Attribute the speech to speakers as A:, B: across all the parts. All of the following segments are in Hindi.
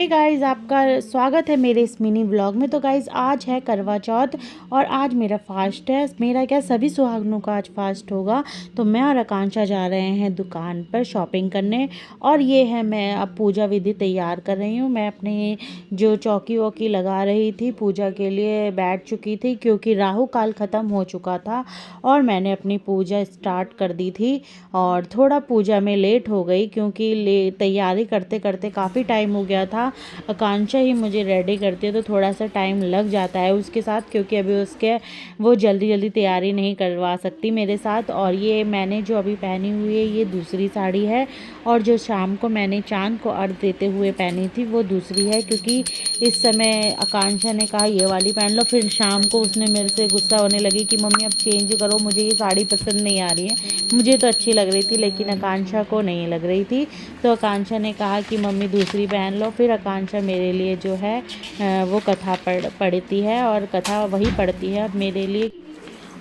A: हे गाइस, आपका स्वागत है मेरे इस मिनी ब्लॉग में। तो गाइस, आज है करवा चौथ और आज मेरा फास्ट है। मेरा क्या, सभी सुहागनों का आज फास्ट होगा। तो मैं और आकांक्षा जा रहे हैं दुकान पर शॉपिंग करने। और ये है, मैं अब पूजा विधि तैयार कर रही हूँ। मैं अपने जो चौकी वौकी लगा रही थी पूजा के लिए बैठ चुकी थी, क्योंकि राहु काल ख़त्म हो चुका था और मैंने अपनी पूजा स्टार्ट कर दी थी। और थोड़ा पूजा में लेट हो गई, क्योंकि तैयारी करते करते काफ़ी टाइम हो गया था। आकांक्षा ही मुझे रेडी करती है, तो थोड़ा सा टाइम लग जाता है उसके साथ, क्योंकि अभी उसके वो जल्दी जल्दी तैयारी नहीं करवा सकती मेरे साथ। और ये मैंने जो अभी पहनी हुई है ये दूसरी साड़ी है, और जो शाम को मैंने चांद को अर्घ देते हुए पहनी थी वो दूसरी है। क्योंकि इस समय आकांक्षा ने कहा ये वाली पहन लो, फिर शाम को उसने मेरे से गुस्सा होने लगी कि मम्मी अब चेंज करो, मुझे ये साड़ी पसंद नहीं आ रही है। मुझे तो अच्छी लग रही थी लेकिन आकांक्षा को नहीं लग रही थी। तो आकांक्षा ने कहा कि मम्मी दूसरी पहन लो। फिर आकांक्षा मेरे लिए जो है वो कथा पढ़ती है, और कथा वही पढ़ती है अब मेरे लिए।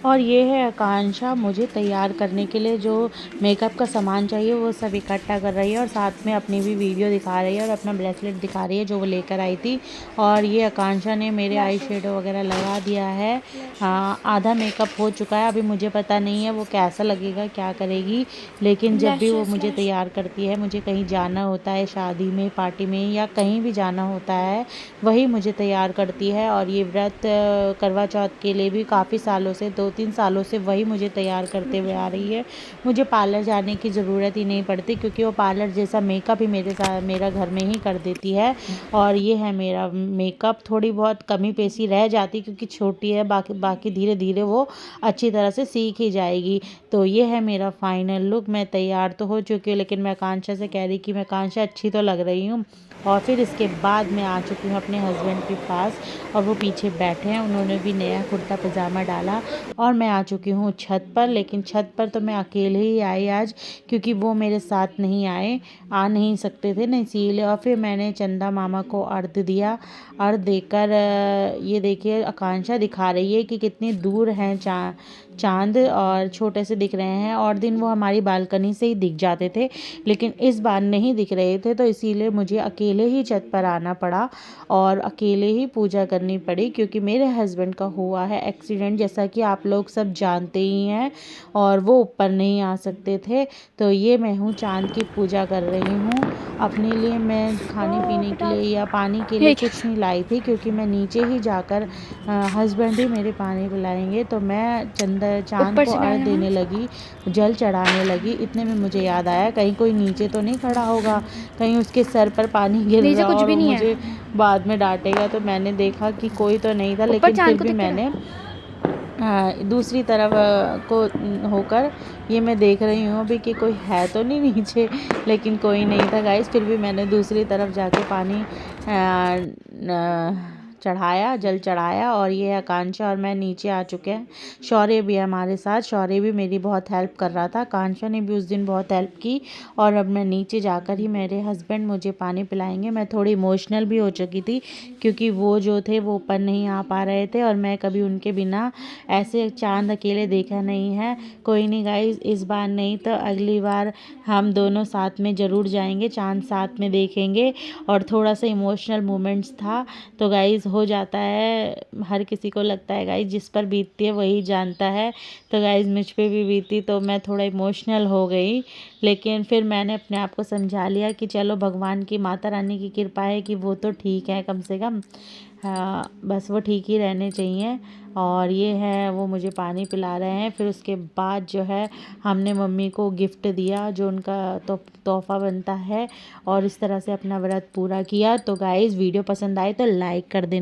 A: और ये है आकांक्षा मुझे तैयार करने के लिए जो मेकअप का सामान चाहिए वो सब इकट्ठा कर रही है, और साथ में अपनी भी वीडियो दिखा रही है और अपना ब्रेसलेट दिखा रही है जो वो लेकर आई थी। और ये आकांक्षा ने मेरे आई शेडो वगैरह लगा दिया है। आधा मेकअप हो चुका है, अभी मुझे पता नहीं है वो कैसा लगेगा, क्या करेगी। लेकिन जब भी वो मुझे तैयार करती है, मुझे कहीं जाना होता है, शादी में, पार्टी में या कहीं भी जाना होता है, वही मुझे तैयार करती है। और ये व्रत करवा चौथ के लिए भी काफ़ी सालों से 2-3 सालों से वही मुझे तैयार करते हुए आ रही है। मुझे पार्लर जाने की ज़रूरत ही नहीं पड़ती, क्योंकि वो पार्लर जैसा मेकअप ही मेरा घर में ही कर देती है। और ये है मेरा मेकअप। थोड़ी बहुत कमी पेशी रह जाती क्योंकि छोटी है, बाकी बाकी धीरे धीरे वो अच्छी तरह से सीख ही जाएगी। तो ये है मेरा फाइनल लुक। मैं तैयार तो हो चुकी हूँ, लेकिन मैं आकांक्षा से कह रही कि मैं आकांक्षा अच्छी तो लग रही हूँ। और फिर इसके बाद मैं आ चुकी हूँ अपने हस्बैंड के पास, और वो पीछे बैठे हैं, उन्होंने भी नया कुर्ता पजामा डाला। और मैं आ चुकी हूँ छत पर। लेकिन छत पर तो मैं अकेले ही आई आज, क्योंकि वो मेरे साथ नहीं आए, आ नहीं सकते थे ना, इसीलिए। और फिर मैंने चंदा मामा को अर्घ दिया। अर्घ देकर ये देखिए आकांक्षा दिखा रही है कि कितनी दूर हैं चांद, और छोटे से दिख रहे हैं। और दिन वो हमारी बालकनी से ही दिख जाते थे, लेकिन इस बार नहीं दिख रहे थे, तो इसीलिए मुझे अकेले ही छत पर आना पड़ा और अकेले ही पूजा करनी पड़ी। क्योंकि मेरे हस्बैंड का हुआ है एक्सीडेंट, जैसा कि आप लोग सब जानते ही हैं, और वो ऊपर नहीं आ सकते थे। तो ये मैं हूँ, चांद की पूजा कर रही हूँ। अपने लिए मैं खाने पीने के लिए या पानी के लिए कुछ नहीं लाई थी, क्योंकि मैं नीचे ही जाकर हस्बैंड ही मेरे पानी पिलाएंगे। तो मैं चांद को अर्घ देने लगी, जल चढ़ाने लगी। इतने में मुझे याद आया कहीं कोई नीचे तो नहीं खड़ा होगा, कहीं उसके सर पर पानी गिर रहा और वो मुझे बाद में डांटेगा। तो मैंने देखा कि कोई तो नहीं था, लेकिन फिर भी मैंने दूसरी तरफ को होकर ये मैं देख रही हूँ अभी कि कोई है तो नहीं नीचे, लेकिन कोई नहीं था गाइस। फिर भी मैंने दूसरी तरफ जाके पानी चढ़ाया, जल चढ़ाया। और ये आकांक्षा और मैं नीचे आ चुके हैं। शौर्य भी है हमारे साथ, शौर्य भी मेरी बहुत हेल्प कर रहा था। आकांक्षा ने भी उस दिन बहुत हेल्प की। और अब मैं नीचे जाकर ही मेरे हस्बैंड मुझे पानी पिलाएंगे। मैं थोड़ी इमोशनल भी हो चुकी थी, क्योंकि वो जो थे वो ऊपर नहीं आ पा रहे थे, और मैं कभी उनके बिना ऐसे चांद अकेले देखा नहीं है। कोई नहीं गाइस, इस बार नहीं तो अगली बार हम दोनों साथ में ज़रूर जाएंगे, चांद साथ में देखेंगे। और थोड़ा सा इमोशनल मोमेंट्स था, तो गाइस हो जाता है, हर किसी को लगता है गाइस, जिस पर बीतती है वही जानता है। तो गाइस मुझ पे भी बीती, तो मैं थोड़ा इमोशनल हो गई। लेकिन फिर मैंने अपने आप को समझा लिया कि चलो भगवान की, माता रानी की कृपा है कि वो तो ठीक है कम से कम। हाँ, बस वो ठीक ही रहने चाहिए। और ये है, वो मुझे पानी पिला रहे हैं। फिर उसके बाद जो है हमने मम्मी को गिफ्ट दिया, जो उनका तोहफ़ा बनता है, और इस तरह से अपना व्रत पूरा किया। तो गाइस वीडियो पसंद आए तो लाइक कर देना।